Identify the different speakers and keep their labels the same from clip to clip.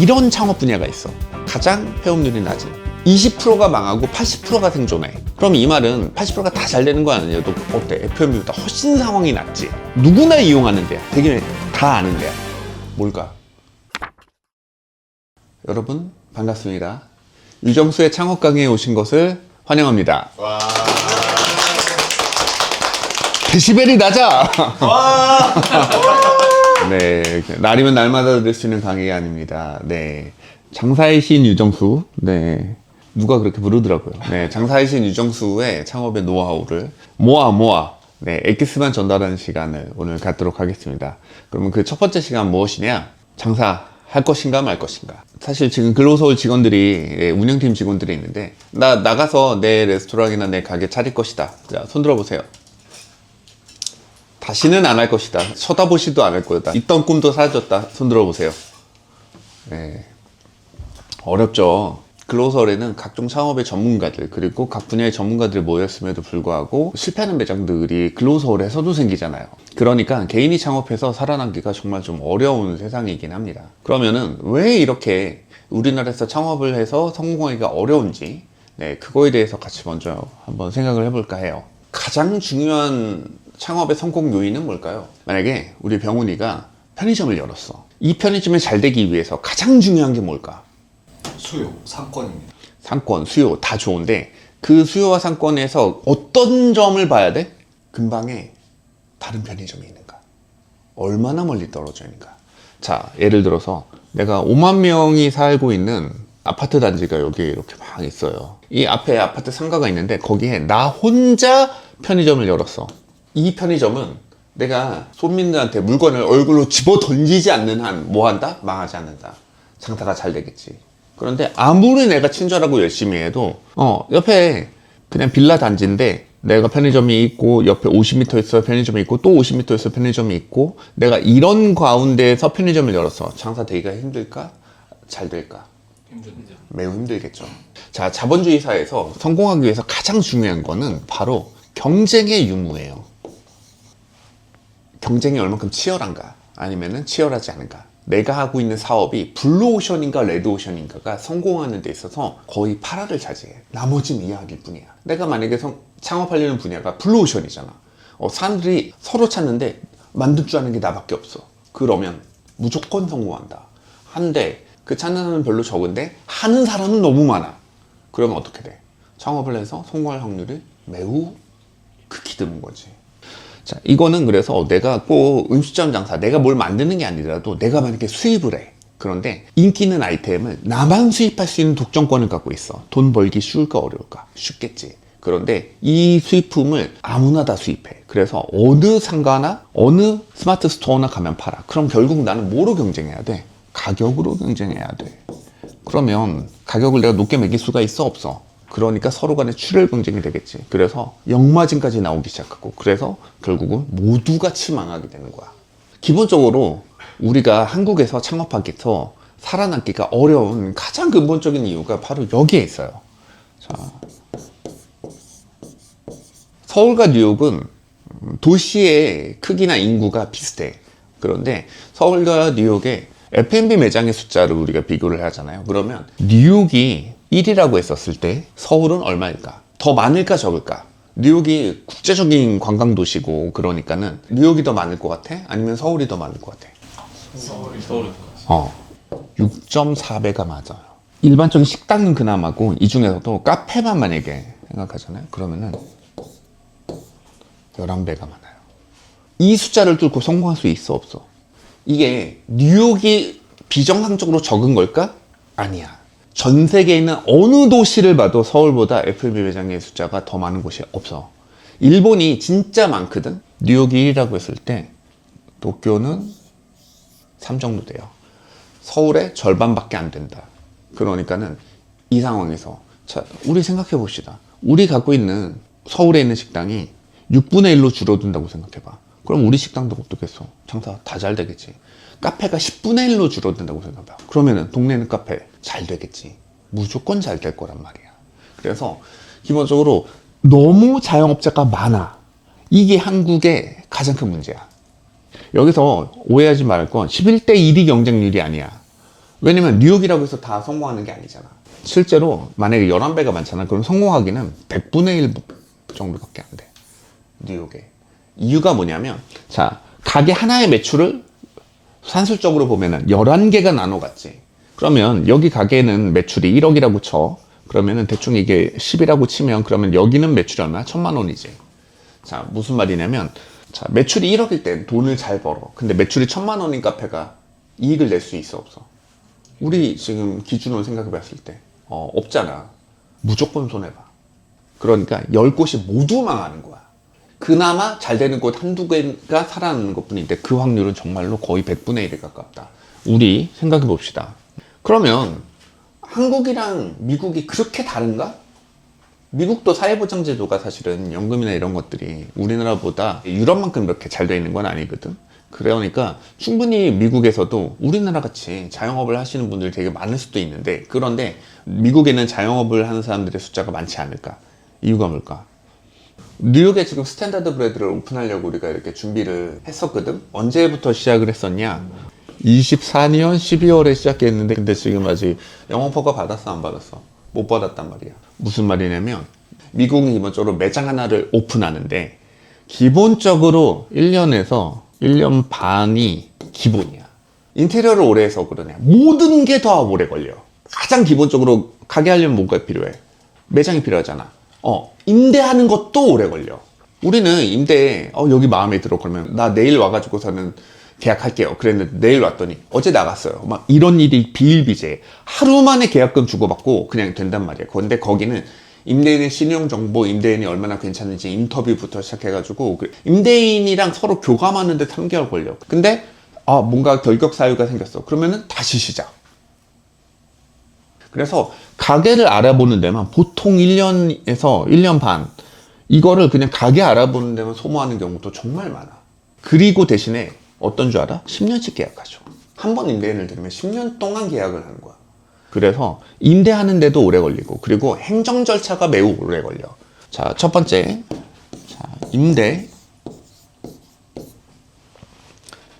Speaker 1: 이런 창업 분야가 있어. 가장 폐업률이 낮은 20%가 망하고 80%가 생존해. 그럼 이 말은 80%가 다 잘 되는 거 아니어도 어때? 폐업률보다 훨씬 상황이 낫지. 누구나 이용하는 데야. 되게 다 아는 데야. 뭘까? 여러분 반갑습니다. 유정수의 창업 강의에 오신 것을 환영합니다.
Speaker 2: 와.
Speaker 1: 데시벨이 낮아. 네, 날이면 날마다 들을 수 있는 강의가 아닙니다. 네, 장사의 신 유정수. 네, 누가 그렇게 부르더라고요. 네, 장사의 신 유정수의 창업의 노하우를 모아 네, 엑기스만 전달하는 시간을 오늘 갖도록 하겠습니다. 그러면 그 첫 번째 시간 무엇이냐? 장사할 것인가 말 것인가. 사실 지금 근로서울 직원들이, 운영팀 직원들이 있는데, 나 나가서 내 레스토랑이나 내 가게 차릴 것이다. 자, 손 들어보세요. 다시는 안 할 것이다. 쳐다보지도 않을 거다. 있던 꿈도 사라졌다. 손 들어보세요. 네. 어렵죠. 근로서울에는 각종 창업의 전문가들, 그리고 각 분야의 전문가들이 모였음에도 불구하고 실패하는 매장들이 근로서울에서도 생기잖아요. 그러니까 개인이 창업해서 살아남기가 정말 좀 어려운 세상이긴 합니다. 그러면은 왜 이렇게 우리나라에서 창업을 해서 성공하기가 어려운지, 네, 그거에 대해서 같이 먼저 한번 생각을 해볼까 해요. 가장 중요한 창업의 성공 요인은 뭘까요? 만약에 우리 병훈이가 편의점을 열었어. 이 편의점이 잘 되기 위해서 가장 중요한 게 뭘까?
Speaker 2: 수요, 상권입니다.
Speaker 1: 상권, 수요 다 좋은데 그 수요와 상권에서 어떤 점을 봐야 돼? 근방에 다른 편의점이 있는가? 얼마나 멀리 떨어져 있는가? 자, 예를 들어서 내가 5만 명이 살고 있는 아파트 단지가 여기 이렇게 막 있어요. 이 앞에 아파트 상가가 있는데 거기에 나 혼자 편의점을 열었어. 이 편의점은 내가 손님들한테 물건을 얼굴로 집어 던지지 않는 한 뭐 한다? 망하지 않는다. 장사가 잘 되겠지. 그런데 아무리 내가 친절하고 열심히 해도 옆에 그냥 빌라 단지인데 내가 편의점이 있고 옆에 50m에서 편의점이 있고 또 50m에서 편의점이 있고 내가 이런 가운데에서 편의점을 열었어. 장사 되기가 힘들까? 잘 될까?
Speaker 2: 힘듭니다.
Speaker 1: 매우 힘들겠죠. 자, 자본주의 사회에서 성공하기 위해서 가장 중요한 거는 바로 경쟁의 유무예요. 경쟁이 얼만큼 치열한가 아니면은 치열하지 않은가. 내가 하고 있는 사업이 블루오션인가 레드오션인가가 성공하는 데 있어서 거의 8할을 차지해. 나머지는 2할일 뿐이야. 내가 만약에 창업하려는 분야가 블루오션이잖아. 사람들이 서로 찾는데 만들 줄 아는 게 나밖에 없어. 그러면 무조건 성공한다. 한데 그 찾는 사람은 별로 적은데 하는 사람은 너무 많아. 그러면 어떻게 돼? 창업을 해서 성공할 확률이 매우 극히 드문 거지. 자, 이거는 그래서 내가 꼭 음식점 장사, 내가 뭘 만드는 게 아니라도 내가 만약에 수입을 해. 그런데 인기 있는 아이템을 나만 수입할 수 있는 독점권을 갖고 있어. 돈 벌기 쉬울까 어려울까? 쉽겠지. 그런데 이 수입품을 아무나 다 수입해. 그래서 어느 상가나 어느 스마트 스토어나 가면 팔아. 그럼 결국 나는 뭐로 경쟁해야 돼? 가격으로 경쟁해야 돼. 그러면 가격을 내가 높게 매길 수가 있어? 없어? 그러니까 서로 간에 출혈 경쟁이 되겠지. 그래서 역마진까지 나오기 시작하고, 그래서 결국은 모두가 망하게 되는 거야. 기본적으로 우리가 한국에서 창업하기서 살아남기가 어려운 가장 근본적인 이유가 바로 여기에 있어요. 자, 서울과 뉴욕은 도시의 크기나 인구가 비슷해. 그런데 서울과 뉴욕의 F&B 매장의 숫자를 우리가 비교를 하잖아요. 그러면 뉴욕이 1이라고 했었을 때 서울은 얼마일까? 더 많을까 적을까? 뉴욕이 국제적인 관광 도시고 그러니까는 뉴욕이 더 많을 것 같아? 아니면 서울이 더 많을 것 같아?
Speaker 2: 서울이
Speaker 1: 6.4배가 맞아요. 일반적인 식당은 그나마고 이 중에서도 카페만 만약에 생각하잖아요. 그러면은 11배가 많아요. 이 숫자를 뚫고 성공할 수 있어 없어? 이게 뉴욕이 비정상적으로 적은 걸까? 아니야. 전 세계에 있는 어느 도시를 봐도 서울보다 F&B 매장의 숫자가 더 많은 곳이 없어. 일본이 진짜 많거든. 뉴욕이 1이라고 했을 때 도쿄는 3 정도 돼요. 서울의 절반밖에 안 된다. 그러니까는 이 상황에서 자, 우리 생각해 봅시다. 우리 갖고 있는 서울에 있는 식당이 6분의 1로 줄어든다고 생각해봐. 그럼 우리 식당도 어떻겠어? 장사 다 잘 되겠지. 카페가 10분의 1로 줄어든다고 생각해봐. 그러면은 동네는 카페 잘 되겠지. 무조건 잘 될 거란 말이야. 그래서 기본적으로 너무 자영업자가 많아. 이게 한국의 가장 큰 문제야. 여기서 오해하지 말을 건 11대 1이 경쟁률이 아니야. 왜냐면 뉴욕이라고 해서 다 성공하는 게 아니잖아. 실제로 만약에 11배가 많잖아. 그럼 성공하기는 100분의 1 정도밖에 안 돼. 뉴욕에. 이유가 뭐냐면, 자, 가게 하나의 매출을 산술적으로 보면은 11개가 나눠갔지. 그러면 여기 가게는 매출이 1억이라고 쳐. 그러면은 대충 이게 10이라고 치면 그러면 여기는 매출이 얼마야? 1,000만 원이지. 자, 무슨 말이냐면, 자, 매출이 1억일 땐 돈을 잘 벌어. 근데 매출이 1,000만 원인 카페가 이익을 낼 수 있어, 없어? 우리 지금 기준으로 생각해 봤을 때, 없잖아. 무조건 손해봐. 그러니까 10곳이 모두 망하는 거야. 그나마 잘 되는 곳 한두 개가 살아남는 것 뿐인데 그 확률은 정말로 거의 100분의 1에 가깝다. 우리 생각해 봅시다. 그러면 한국이랑 미국이 그렇게 다른가? 미국도 사회보장제도가 사실은 연금이나 이런 것들이 우리나라보다 유럽만큼 그렇게 잘 돼 있는 건 아니거든. 그러니까 충분히 미국에서도 우리나라 같이 자영업을 하시는 분들이 되게 많을 수도 있는데, 그런데 미국에는 자영업을 하는 사람들의 숫자가 많지 않을까? 이유가 뭘까? 뉴욕에 지금 스탠다드 브레드를 오픈하려고 우리가 이렇게 준비를 했었거든. 언제부터 시작을 했었냐? 24년 12월에 시작했는데, 근데 지금 아직 영업 허가 받았어, 안 받았어? 못 받았단 말이야. 무슨 말이냐면 미국은 기본적으로 매장 하나를 오픈하는데 기본적으로 1년에서 1년 반이 기본이야. 인테리어를 오래 해서 그러냐. 모든 게 더 오래 걸려. 가장 기본적으로 가게 하려면 뭐가 필요해? 매장이 필요하잖아. 임대하는 것도 오래 걸려. 우리는 임대, 여기 마음에 들어. 그러면 나 내일 와가지고서는 계약할게요. 그랬는데 내일 왔더니 어제 나갔어요. 막 이런 일이 비일비재. 하루 만에 계약금 주고받고 그냥 된단 말이야. 근데 거기는 임대인의 신용정보, 임대인이 얼마나 괜찮은지 인터뷰부터 시작해가지고 임대인이랑 서로 교감하는데 3개월 걸려. 근데 뭔가 결격 사유가 생겼어. 그러면은 다시 시작. 그래서 가게를 알아보는 데만 보통 1년에서 1년 반 이거를 그냥 가게 알아보는 데만 소모하는 경우도 정말 많아. 그리고 대신에 어떤 줄 알아? 10년씩 계약하죠. 한 번 임대인을 들으면 10년 동안 계약을 하는 거야. 그래서 임대하는 데도 오래 걸리고, 그리고 행정 절차가 매우 오래 걸려. 자, 첫 번째, 임대.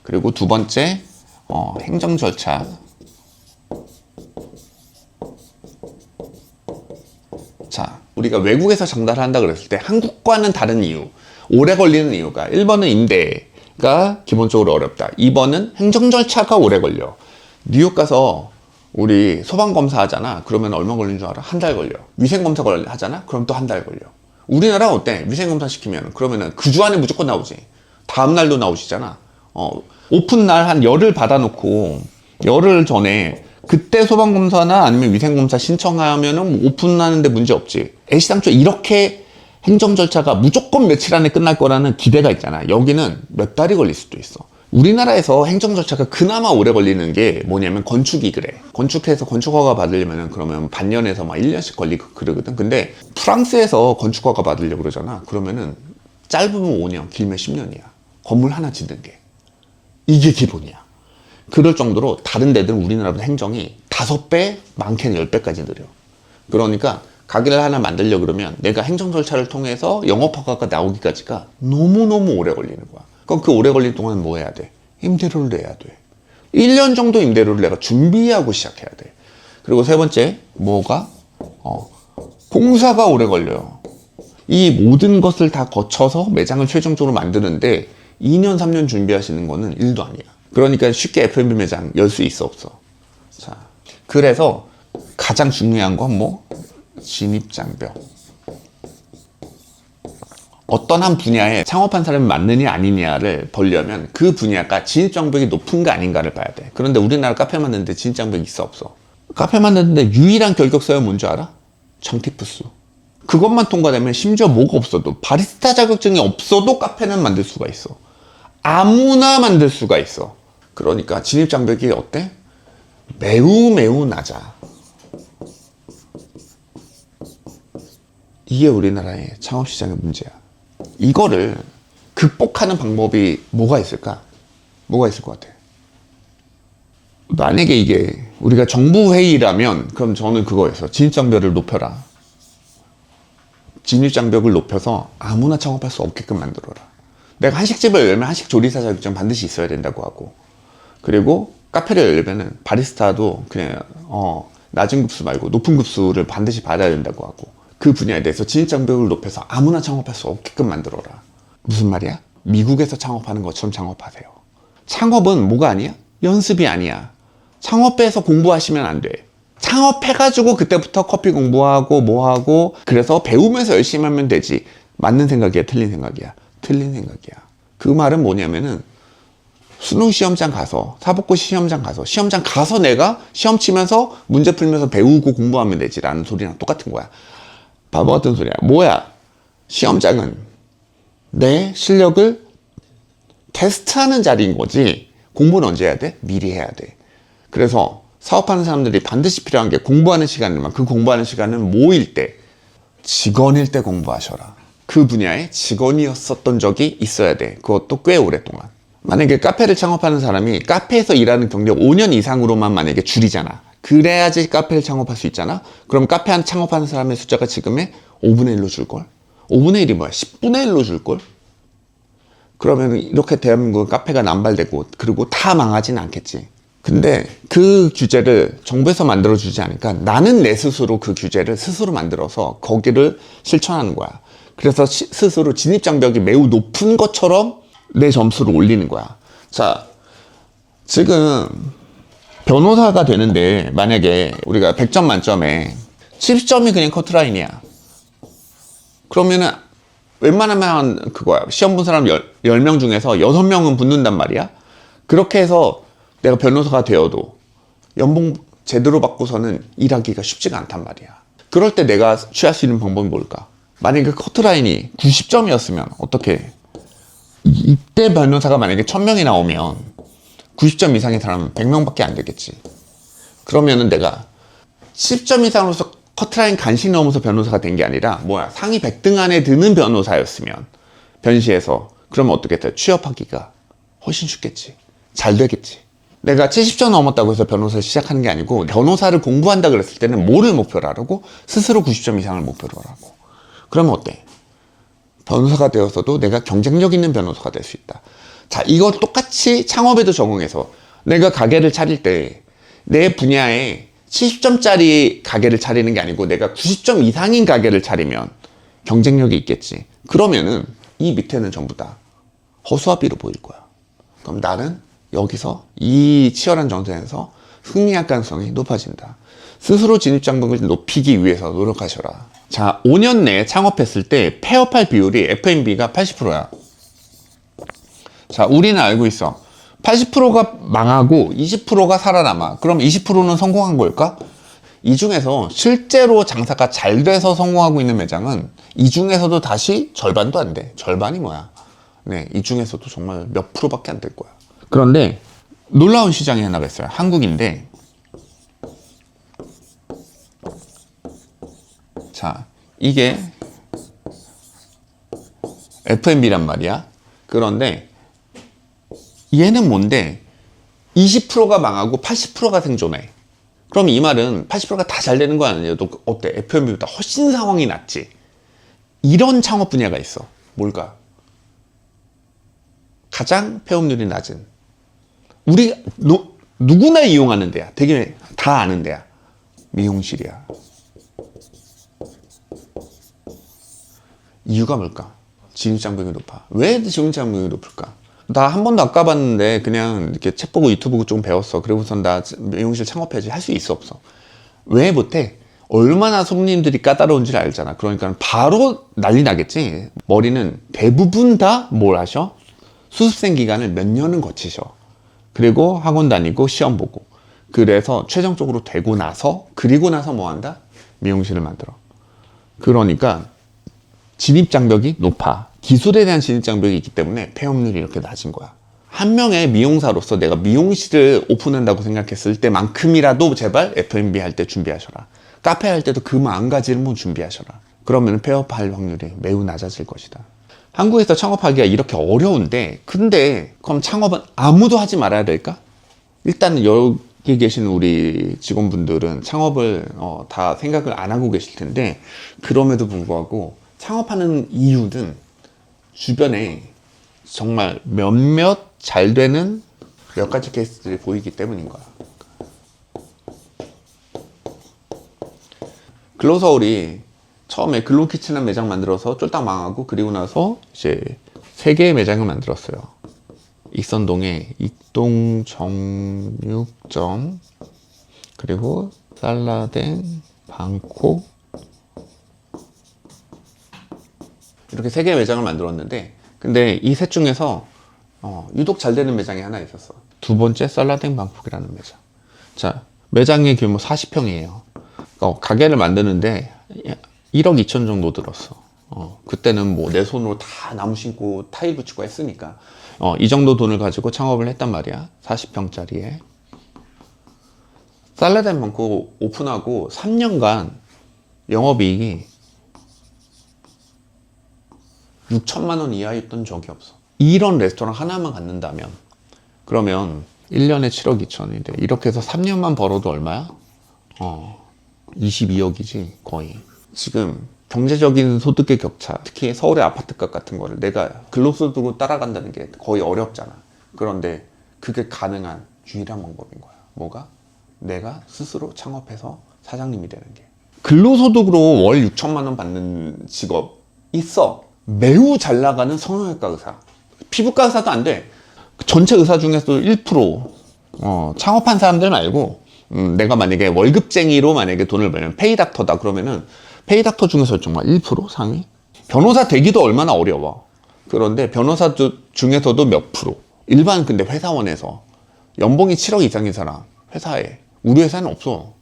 Speaker 1: 그리고 두 번째, 행정 절차. 자, 우리가 외국에서 장사를 한다 그랬을 때 한국과는 다른 이유, 오래 걸리는 이유가 1번은 임대가 기본적으로 어렵다. 2번은 행정 절차가 오래 걸려. 뉴욕 가서 우리 소방검사 하잖아. 그러면 얼마 걸리는 줄 알아? 한 달 걸려. 위생검사 하잖아? 그럼 또 한 달 걸려. 우리나라 어때? 위생검사 시키면 그러면은 그 주 안에 무조건 나오지. 다음 날도 나오시잖아. 오픈 날 한 열흘 받아놓고 열흘 전에 그때 소방검사나 아니면 위생검사 신청하면은 오픈하는데 문제 없지. 애시당초 이렇게 행정 절차가 무조건 며칠 안에 끝날 거라는 기대가 있잖아. 여기는 몇 달이 걸릴 수도 있어. 우리나라에서 행정 절차가 그나마 오래 걸리는 게 뭐냐면 건축이 그래. 건축해서 건축허가 받으려면 그러면 반년에서 막 1년씩 걸리고 그러거든. 근데 프랑스에서 건축허가 받으려고 그러잖아. 그러면은 짧으면 5년, 길면 10년이야. 건물 하나 짓는 게. 이게 기본이야. 그럴 정도로 다른 데들은 우리나라보다 행정이 5배, 많게는 10배까지 느려. 그러니까 가게를 하나 만들려고 그러면 내가 행정 절차를 통해서 영업허가가 나오기까지가 너무너무 오래 걸리는 거야. 그럼 그 오래 걸릴 동안 뭐 해야 돼? 임대료를 내야 돼. 1년 정도 임대료를 내가 준비하고 시작해야 돼. 그리고 세 번째, 공사가 오래 걸려요. 이 모든 것을 다 거쳐서 매장을 최종적으로 만드는데 2년, 3년 준비하시는 거는 일도 아니야. 그러니까 쉽게 F&B 매장 열 수 있어, 없어? 자, 그래서 가장 중요한 건 진입장벽. 어떤 한 분야에 창업한 사람이 맞느냐 아니냐를 보려면 그 분야가 진입장벽이 높은가 아닌가를 봐야 돼. 그런데 우리나라 카페 만드는데 진입장벽이 있어, 없어? 카페 만드는데 유일한 결격사유 뭔지 알아? 장티푸스. 그것만 통과되면 심지어 뭐가 없어도 바리스타 자격증이 없어도 카페는 만들 수가 있어. 아무나 만들 수가 있어. 그러니까 진입장벽이 어때? 매우 매우 낮아. 이게 우리나라의 창업시장의 문제야. 이거를 극복하는 방법이 뭐가 있을까? 뭐가 있을 것 같아? 만약에 이게 우리가 정부 회의라면 그럼 저는 그거였어. 진입장벽을 높여라. 진입장벽을 높여서 아무나 창업할 수 없게끔 만들어라. 내가 한식집을 열면 한식 조리사 자격증 반드시 있어야 된다고 하고, 그리고 카페를 열면은 바리스타도 그냥 낮은 급수 말고 높은 급수를 반드시 받아야 된다고 하고, 그 분야에 대해서 진입장벽을 높여서 아무나 창업할 수 없게끔 만들어라. 무슨 말이야? 미국에서 창업하는 것처럼 창업하세요. 창업은 뭐가 아니야? 연습이 아니야. 창업해서 공부하시면 안 돼. 창업해가지고 그때부터 커피 공부하고 뭐하고, 그래서 배우면서 열심히 하면 되지. 맞는 생각이야, 틀린 생각이야? 틀린 생각이야. 그 말은 뭐냐면은 수능 시험장 가서, 사법고시 시험장 가서 내가 시험 치면서 문제 풀면서 배우고 공부하면 되지라는 소리랑 똑같은 거야. 바보 같은 소리야. 뭐야? 시험장은 내 실력을 테스트하는 자리인 거지. 공부는 언제 해야 돼? 미리 해야 돼. 그래서 사업하는 사람들이 반드시 필요한 게 공부하는 시간이지만, 그 공부하는 시간은 뭐일 때? 직원일 때 공부하셔라. 그 분야의 직원이었었던 적이 있어야 돼. 그것도 꽤 오랫동안. 만약에 카페를 창업하는 사람이 카페에서 일하는 경력 5년 이상으로만 만약에 줄이잖아. 그래야지 카페를 창업할 수 있잖아. 그럼 카페 한 창업하는 사람의 숫자가 지금의 5분의 1로 줄걸? 5분의 1이 뭐야? 10분의 1로 줄걸? 그러면 이렇게 대한민국은 카페가 남발되고, 그리고 다 망하진 않겠지. 근데 그 규제를 정부에서 만들어주지 않으니까 나는 내 스스로 그 규제를 스스로 만들어서 거기를 실천하는 거야. 그래서 스스로 진입장벽이 매우 높은 것처럼 내 점수를 올리는 거야. 자, 지금 변호사가 되는데 만약에 우리가 100점 만점에 70점이 그냥 커트라인이야. 그러면은 웬만하면 그거야. 시험 본 사람 10명 중에서 6명은 붙는단 말이야. 그렇게 해서 내가 변호사가 되어도 연봉 제대로 받고서는 일하기가 쉽지가 않단 말이야. 그럴 때 내가 취할 수 있는 방법이 뭘까? 만약에 그 커트라인이 90점이었으면 어떻게? 이때 변호사가 만약에 1000명이 나오면 90점 이상의 사람은 100명밖에 안 되겠지. 그러면은 내가 10점 이상으로서 커트라인 간신히 넘어서 변호사가 된 게 아니라 뭐야, 상위 100등 안에 드는 변호사였으면 변시에서, 그러면 어떻게 돼? 취업하기가 훨씬 쉽겠지. 잘 되겠지. 내가 70점 넘었다고 해서 변호사를 시작하는 게 아니고, 변호사를 공부한다 그랬을 때는 뭐를 목표로 하라고? 스스로 90점 이상을 목표로 하라고. 그러면 어때? 변호사가 되어서도 내가 경쟁력 있는 변호사가 될 수 있다. 자, 이걸 똑같이 창업에도 적용해서 내가 가게를 차릴 때 내 분야에 70점짜리 가게를 차리는 게 아니고 내가 90점 이상인 가게를 차리면 경쟁력이 있겠지. 그러면은 이 밑에는 전부 다 허수아비로 보일 거야. 그럼 나는 여기서 이 치열한 경쟁에서 승리할 가능성이 높아진다. 스스로 진입장벽을 높이기 위해서 노력하셔라. 자, 5년 내에 창업했을 때 폐업할 비율이 F&B가 80%야. 자, 우리는 알고 있어. 80%가 망하고 20%가 살아남아. 그럼 20%는 성공한 걸까? 이 중에서 실제로 장사가 잘 돼서 성공하고 있는 매장은 이 중에서도 다시 절반도 안 돼. 절반이 뭐야? 네, 이 중에서도 정말 몇 프로밖에 안 될 거야. 그런데 놀라운 시장이 하나가 있어요. 한국인데, 자, 이게 F&B란 말이야. 그런데 얘는 뭔데 20%가 망하고 80%가 생존해. 그럼 이 말은 80%가 다 잘 되는 거 아니에요? 어때? F&B보다 훨씬 상황이 낫지. 이런 창업 분야가 있어. 뭘까? 가장 폐업률이 낮은, 우리 누구나 이용하는 데야. 되게 다 아는 데야. 미용실이야. 이유가 뭘까? 진입장벽이 높아. 왜 진입장벽이 높을까? 나 한 번도 안 가봤는데 그냥 이렇게 책 보고 유튜브 보고 좀 배웠어. 그리고선 나 미용실 창업해야지. 할 수 있어, 없어? 왜 못해? 얼마나 손님들이 까다로운지를 알잖아. 그러니까 바로 난리 나겠지. 머리는 대부분 다 뭘 하셔? 수습생 기간을 몇 년은 거치셔. 그리고 학원 다니고 시험 보고. 그래서 최종적으로 되고 나서, 그리고 나서 뭐 한다? 미용실을 만들어. 그러니까 진입장벽이 높아. 기술에 대한 진입장벽이 있기 때문에 폐업률이 이렇게 낮은 거야. 한 명의 미용사로서 내가 미용실을 오픈한다고 생각했을 때만큼이라도 제발 F&B 할 때 준비하셔라. 카페 할 때도 그 마음가짐을 준비하셔라. 그러면 폐업할 확률이 매우 낮아질 것이다. 한국에서 창업하기가 이렇게 어려운데, 근데 그럼 창업은 아무도 하지 말아야 될까? 일단 여기 계신 우리 직원분들은 창업을 다 생각을 안 하고 계실 텐데, 그럼에도 불구하고 창업하는 이유는 주변에 정말 몇몇 잘 되는 몇 가지 케이스들이 보이기 때문인 거야. 글로서울이 처음에 글로키친한 매장 만들어서 쫄딱 망하고, 그리고 나서 이제 3개의 매장을 만들었어요. 익선동에 익동 정육점, 그리고 살라댕, 방콕, 이렇게 3개의 매장을 만들었는데, 근데 이 셋 중에서 유독 잘 되는 매장이 하나 있었어. 두 번째 살라댕 방콕이라는 매장. 자, 매장의 규모 40평이에요. 가게를 만드는데 1억 2천 정도 들었어. 그때는 뭐 내 손으로 다 나무 심고 타일 붙이고 했으니까 이 정도 돈을 가지고 창업을 했단 말이야. 40평짜리에. 살라댕 방콕 오픈하고 3년간 영업이익이 6천만 원 이하였던 적이 없어. 이런 레스토랑 하나만 갖는다면, 그러면 1년에 7억 2천인데 이렇게 해서 3년만 벌어도 얼마야? 22억이지 거의. 지금 경제적인 소득의 격차, 특히 서울의 아파트값 같은 거를 내가 근로소득으로 따라간다는 게 거의 어렵잖아. 그런데 그게 가능한 유일한 방법인 거야. 뭐가? 내가 스스로 창업해서 사장님이 되는 게. 근로소득으로 월 6천만 원 받는 직업 있어. 매우 잘 나가는 성형외과 의사, 피부과 의사도 안 돼. 전체 의사 중에서도 1%, 창업한 사람들 말고, 내가 만약에 월급쟁이로 만약에 돈을 벌면 페이닥터다 그러면은 페이닥터 중에서 정말 1% 상위? 변호사 되기도 얼마나 어려워. 그런데 변호사 중에서도 몇 프로. 일반 근데 회사원에서 연봉이 7억 이상인 사람 회사에, 우리 회사는 없어.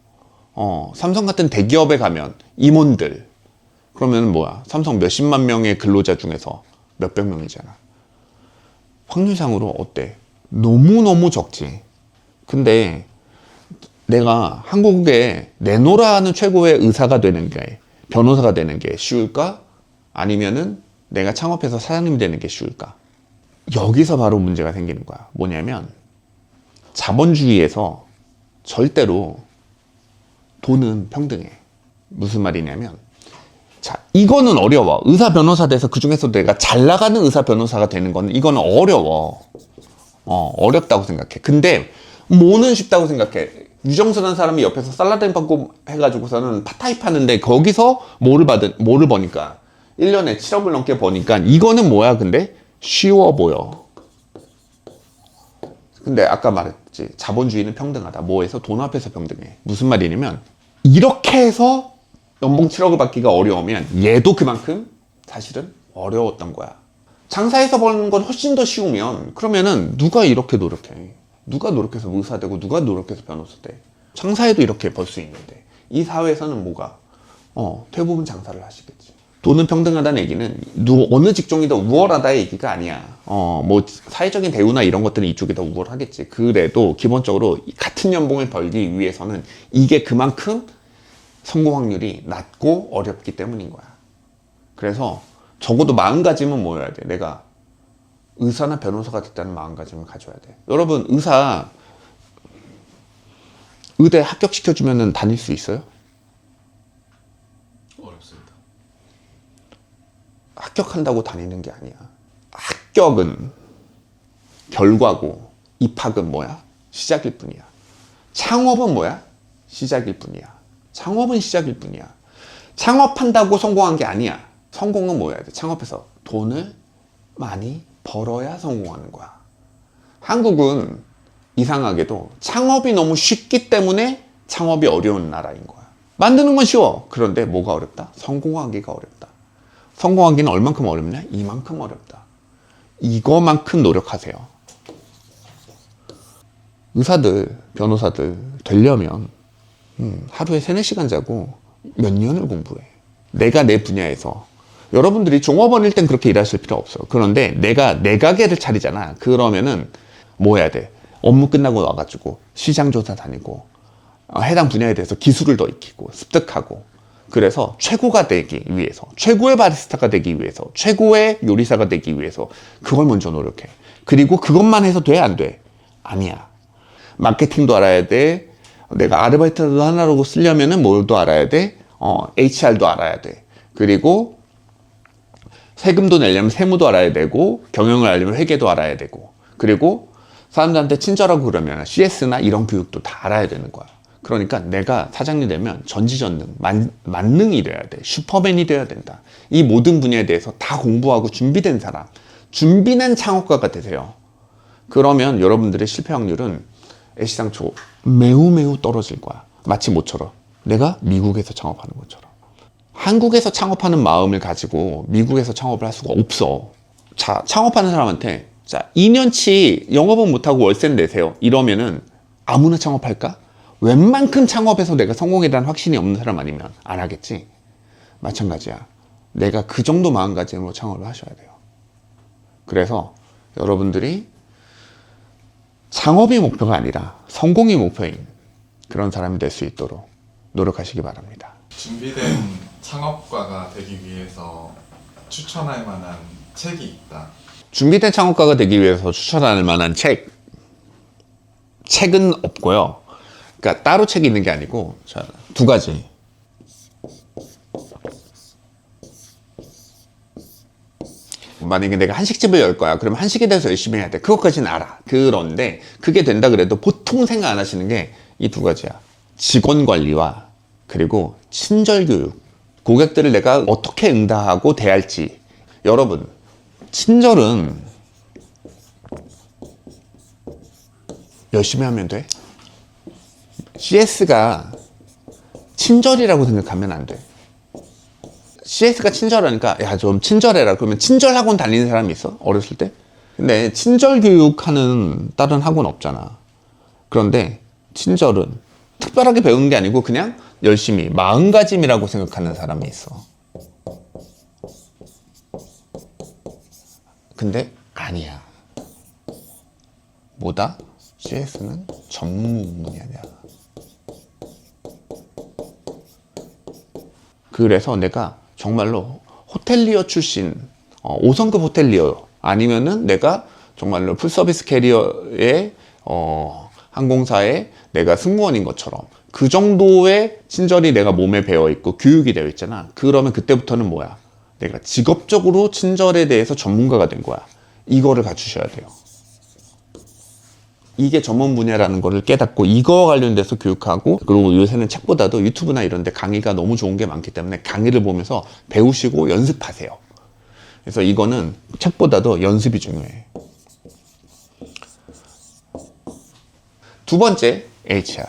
Speaker 1: 삼성 같은 대기업에 가면 임원들, 그러면 뭐야? 삼성 몇십만 명의 근로자 중에서 몇백 명이잖아. 확률상으로 어때? 너무너무 적지. 근데 내가 한국에 내노라하는 최고의 의사가 되는 게, 변호사가 되는 게 쉬울까? 아니면은 내가 창업해서 사장님 되는 게 쉬울까? 여기서 바로 문제가 생기는 거야. 뭐냐면 자본주의에서 절대로 돈은 평등해. 무슨 말이냐면, 자, 이거는 어려워. 의사 변호사 돼서 그 중에서 내가 잘 나가는 의사 변호사가 되는 거는 이거는 어려워. 어렵다고 생각해. 근데 뭐는 쉽다고 생각해. 유정수라는 사람이 옆에서 살라댕 받고 해가지고서는 팟타이 파는데 거기서 뭐를 버니까 1년에 7억을 넘게 버니까 이거는 뭐야? 근데 쉬워 보여. 근데 아까 말했지, 자본주의는 평등하다. 뭐에서? 돈 앞에서 평등해. 무슨 말이냐면 이렇게 해서 연봉 7억을 받기가 어려우면 얘도 그만큼 사실은 어려웠던 거야. 장사해서 버는 건 훨씬 더 쉬우면, 그러면은 누가 이렇게 노력해? 누가 노력해서 의사 되고 누가 노력해서 변호사 돼? 장사해도 이렇게 벌 수 있는데 이 사회에서는 뭐가? 대부분 장사를 하시겠지. 돈은 평등하다는 얘기는 어느 직종이 더 우월하다의 얘기가 아니야. 뭐 사회적인 대우나 이런 것들은 이쪽이 더 우월하겠지. 그래도 기본적으로 같은 연봉을 벌기 위해서는 이게 그만큼 성공 확률이 낮고 어렵기 때문인 거야. 그래서 적어도 마음가짐은 뭐여야 돼? 내가 의사나 변호사가 됐다는 마음가짐을 가져야 돼. 여러분, 의대 합격시켜주면 다닐 수 있어요?
Speaker 2: 어렵습니다.
Speaker 1: 합격한다고 다니는 게 아니야. 합격은 결과고, 입학은 뭐야? 시작일 뿐이야. 창업은 뭐야? 시작일 뿐이야. 창업은 시작일 뿐이야. 창업한다고 성공한 게 아니야. 성공은 뭐여야 돼? 창업해서 돈을 많이 벌어야 성공하는 거야. 한국은 이상하게도 창업이 너무 쉽기 때문에 창업이 어려운 나라인 거야. 만드는 건 쉬워. 그런데 뭐가 어렵다? 성공하기가 어렵다. 성공하기는 얼만큼 어렵냐? 이만큼 어렵다. 이거만큼 노력하세요. 의사들, 변호사들 되려면 하루에 3-4시간 자고 몇 년을 공부해. 내가 내 분야에서. 여러분들이 종업원일 땐 그렇게 일하실 필요 없어. 그런데 내가 내 가게를 차리잖아. 그러면은 뭐 해야 돼? 업무 끝나고 와가지고 시장 조사 다니고 해당 분야에 대해서 기술을 더 익히고 습득하고, 그래서 최고가 되기 위해서, 최고의 바리스타가 되기 위해서, 최고의 요리사가 되기 위해서 그걸 먼저 노력해. 그리고 그것만 해서 돼? 안 돼? 아니야. 마케팅도 알아야 돼. 내가 아르바이트도 하나로 쓰려면은 뭘도 알아야 돼? HR도 알아야 돼. 그리고 세금도 내려면 세무도 알아야 되고, 경영을 알려면 회계도 알아야 되고, 그리고 사람들한테 친절하고 그러면 CS나 이런 교육도 다 알아야 되는 거야. 그러니까 내가 사장님 되면 전지전능, 만능이 돼야 돼. 슈퍼맨이 돼야 된다. 이 모든 분야에 대해서 다 공부하고 준비된 사람, 준비된 창업가가 되세요. 그러면 여러분들의 실패 확률은 애시당초 매우 떨어질 거야. 마치 뭐처럼 내가 미국에서 창업하는 것처럼. 한국에서 창업하는 마음을 가지고 미국에서 창업을 할 수가 없어. 자, 창업하는 사람한테 자, 2년치 영업은 못하고 월세는 내세요. 이러면은 아무나 창업할까? 웬만큼 창업해서 내가 성공이라는 확신이 없는 사람 아니면 안 하겠지. 마찬가지야. 내가 그 정도 마음가짐으로 창업을 하셔야 돼요. 그래서 여러분들이 창업이 목표가 아니라 성공이 목표인 그런 사람이 될 수 있도록 노력하시기 바랍니다.
Speaker 3: 준비된 창업가가 되기 위해서 추천할 만한 책이 있다.
Speaker 1: 준비된 창업가가 되기 위해서 추천할 만한 책은 없고요. 그러니까 따로 책이 있는 게 아니고 자, 두 가지. 만약에 내가 한식집을 열 거야. 그럼 한식에 대해서 열심히 해야 돼. 그것까지는 알아. 그런데 그게 된다 그래도 보통 생각 안 하시는 게 이 두 가지야. 직원 관리와 그리고 친절 교육. 고객들을 내가 어떻게 응대하고 대할지. 여러분, 친절은 열심히 하면 돼. CS가 친절이라고 생각하면 안 돼. CS가 친절하니까 야 좀 친절해라. 그러면 친절 학원 다니는 사람이 있어? 어렸을 때? 근데 친절 교육하는 다른 학원 없잖아. 그런데 친절은 특별하게 배우는 게 아니고 그냥 열심히 마음가짐이라고 생각하는 사람이 있어. 근데 아니야. 뭐다? CS는 전문 분야냐. 그래서 내가 정말로 호텔리어 출신, 5성급 호텔리어 아니면은 내가 정말로 풀서비스 캐리어의 항공사에 내가 승무원인 것처럼 그 정도의 친절이 내가 몸에 배어 있고 교육이 되어 있잖아. 그러면 그때부터는 뭐야? 내가 직업적으로 친절에 대해서 전문가가 된 거야. 이거를 갖추셔야 돼요. 이게 전문 분야라는 거를 깨닫고 이거 관련돼서 교육하고, 그리고 요새는 책보다도 유튜브나 이런 데 강의가 너무 좋은 게 많기 때문에 강의를 보면서 배우시고 연습하세요. 그래서 이거는 책보다도 연습이 중요해. 두 번째, HR.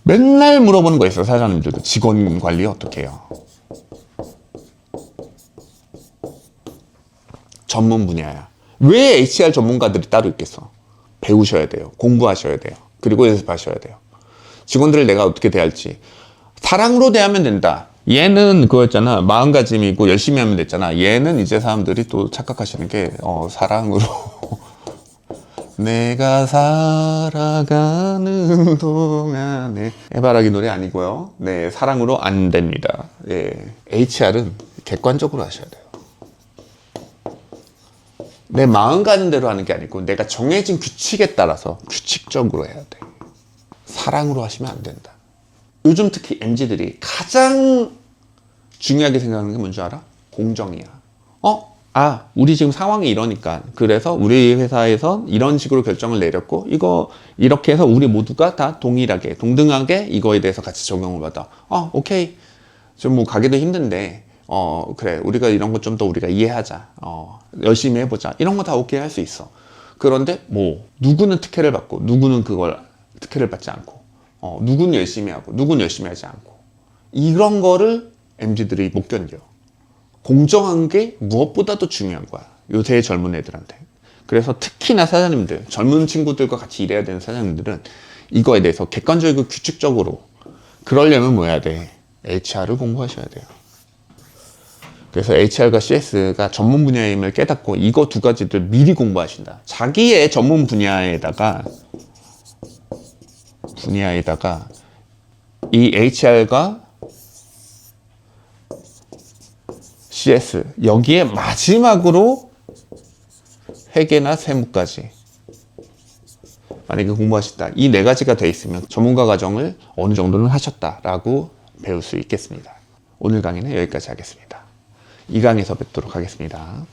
Speaker 1: 맨날 물어보는 거 있어, 사장님들도. 직원 관리 어떻게 해요? 전문 분야야. 왜 HR 전문가들이 따로 있겠어? 배우셔야 돼요. 공부하셔야 돼요. 그리고 연습하셔야 돼요. 직원들을 내가 어떻게 대할지. 사랑으로 대하면 된다. 얘는 그거였잖아. 마음가짐이고 열심히 하면 됐잖아. 얘는 이제 사람들이 또 착각하시는 게 사랑으로 내가 살아가는 동안에 해바라기 노래 아니고요. 네, 사랑으로 안 됩니다. 예, HR은 객관적으로 하셔야 돼요. 내 마음 가는 대로 하는 게 아니고 내가 정해진 규칙에 따라서 규칙적으로 해야 돼. 사랑으로 하시면 안 된다. 요즘 특히 MZ들이 가장 중요하게 생각하는 게 뭔지 알아? 공정이야. 우리 지금 상황이 이러니까 그래서 우리 회사에서 이런 식으로 결정을 내렸고 이거 이렇게 해서 우리 모두가 다 동일하게 동등하게 이거에 대해서 같이 적용을 받아. 오케이. 좀 뭐 가기도 힘든데 그래, 우리가 이런 것 좀 더 우리가 이해하자. 열심히 해보자. 이런 거 다 오케이 할 수 있어. 그런데 뭐 누구는 특혜를 받고 누구는 그걸 특혜를 받지 않고 누구는 열심히 하고 누구는 열심히 하지 않고 이런 거를 MZ들이 못 견뎌. 공정한 게 무엇보다도 중요한 거야. 요새 젊은 애들한테. 그래서 특히나 사장님들, 젊은 친구들과 같이 일해야 되는 사장님들은 이거에 대해서 객관적이고 규칙적으로 그러려면 뭐 해야 돼? HR을 공부하셔야 돼요. 그래서 HR과 CS가 전문 분야임을 깨닫고 이거 두 가지를 미리 공부하신다. 자기의 전문 분야에다가 이 HR과 CS 여기에 마지막으로 회계나 세무까지 만약에 공부하신다. 이 네 가지가 돼 있으면 전문가 과정을 어느 정도는 하셨다라고 배울 수 있겠습니다. 오늘 강의는 여기까지 하겠습니다. 이 강의에서 뵙도록 하겠습니다.